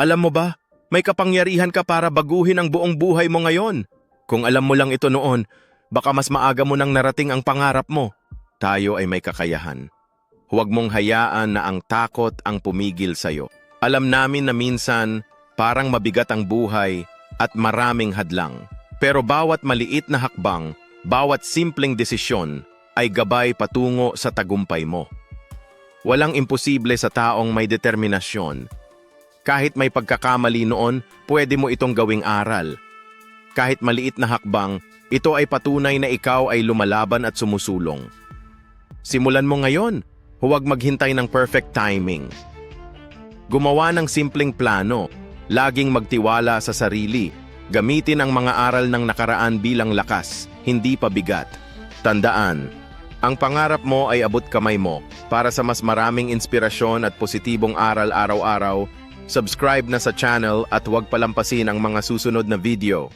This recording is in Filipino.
Alam mo ba, may kapangyarihan ka para baguhin ang buong buhay mo ngayon. Kung alam mo lang ito noon, baka mas maaga mo nang narating ang pangarap mo. Tayo ay may kakayahan. Huwag mong hayaan na ang takot ang pumigil sa'yo. Alam namin na minsan, parang mabigat ang buhay at maraming hadlang. Pero bawat maliit na hakbang, bawat simpleng desisyon ay gabay patungo sa tagumpay mo. Walang imposible sa taong may determinasyon. Kahit may pagkakamali noon, pwede mo itong gawing aral. Kahit maliit na hakbang, ito ay patunay na ikaw ay lumalaban at sumusulong. Simulan mo ngayon, huwag maghintay ng perfect timing. Gumawa ng simpleng plano, laging magtiwala sa sarili, gamitin ang mga aral ng nakaraan bilang lakas, hindi pabigat. Tandaan, ang pangarap mo ay abot kamay mo. Para sa mas maraming inspirasyon at positibong aral araw-araw, subscribe na sa channel at huwag palampasin ang mga susunod na video.